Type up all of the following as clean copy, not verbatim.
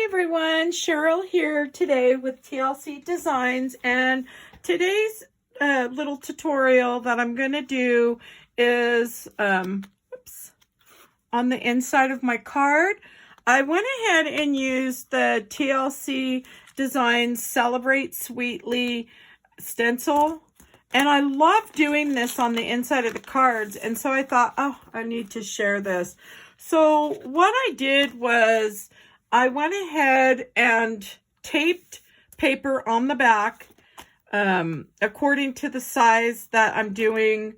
everyone, Cheryl here today with TLC Designs, and today's little tutorial that I'm going to do is on the inside of my card. I went ahead and used the TLC Designs Celebrate Sweetly stencil, and I love doing this on the inside of the cards, and so I thought, oh, I need to share this. So what I did was I went ahead and taped paper on the back according to the size that I'm doing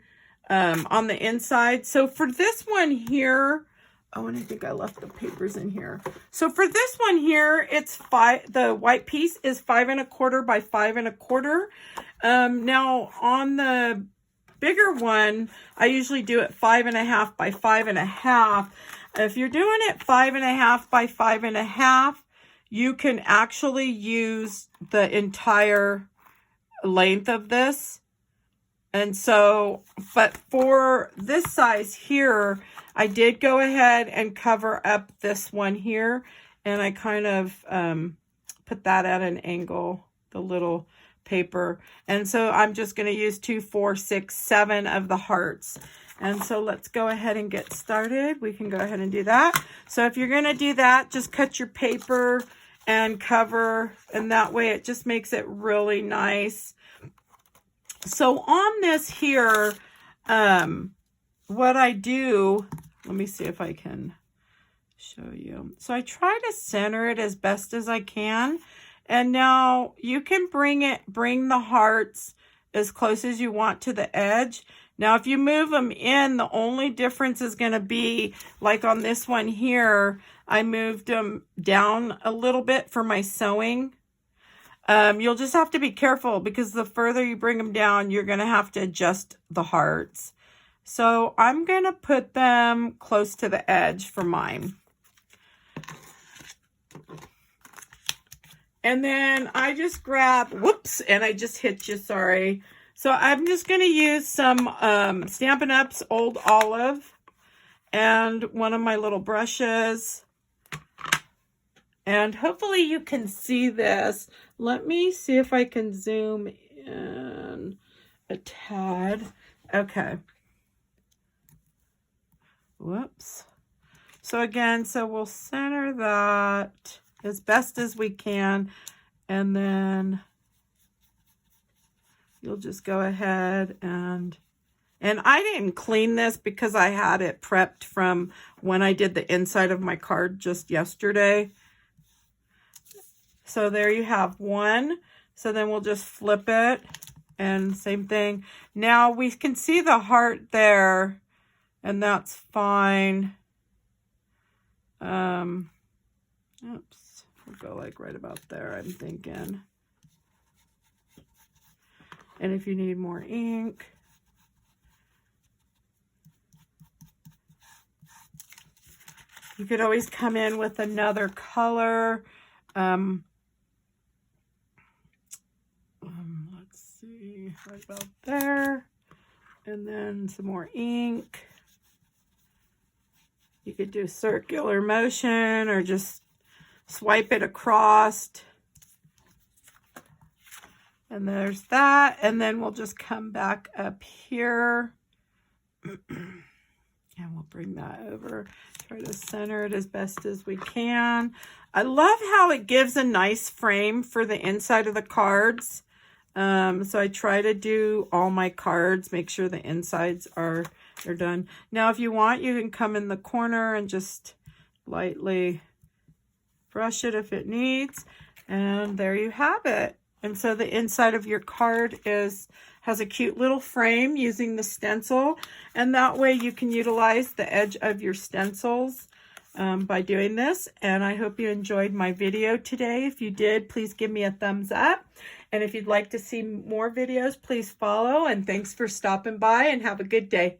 on the inside. So for this one here, oh, and I think I left the papers in here. So for this one here, it's the white piece is 5 1/4 by 5 1/4. Now on the bigger one, I usually do it 5 1/2 by 5 1/2. If you're doing it 5 1/2 by 5 1/2, you can actually use the entire length of this. And so, but for this size here, I did go ahead and cover up this one here, and I kind of put that at an angle, the little paper. And so I'm just going to use 2, 4, 6, 7 of the hearts. And so let's go ahead and get started. We can go ahead and do that. So if you're going to do that, just cut your paper and cover, and that way it just makes it really nice. So on this here, what I do, let me see if I can show you. So I try to center it as best as I can. And now you can bring the hearts as close as you want to the edge. Now, if you move them in, the only difference is going to be, like on this one here, I moved them down a little bit for my sewing. You'll just have to be careful because the further you bring them down, you're going to have to adjust the hearts. So I'm going to put them close to the edge for mine. And then I just grab, whoops, and I just hit you, sorry. So I'm just going to use some Stampin' Up's Old Olive and one of my little brushes. And hopefully you can see this. Let me see if I can zoom in a tad. Okay. Whoops. So again, so we'll center that as best as we can. And then you'll just go ahead and I didn't clean this because I had it prepped from when I did the inside of my card just yesterday. So there you have one. So then we'll just flip it and same thing. Now we can see the heart there, and that's fine. Oops, we'll go like right about there, I'm thinking. And if you need more ink, you could always come in with another color. Let's see, right about there. And then some more ink. You could do circular motion or just swipe it across. And there's that. And then we'll just come back up here. And we'll bring that over. Try to center it as best as we can. I love how it gives a nice frame for the inside of the cards. So I try to do all my cards, make sure the insides are done. Now, if you want, you can come in the corner and just lightly brush it if it needs. And there you have it. And so the inside of your card has a cute little frame using the stencil. And that way you can utilize the edge of your stencils by doing this. And I hope you enjoyed my video today. If you did, please give me a thumbs up. And if you'd like to see more videos, please follow. And thanks for stopping by and have a good day.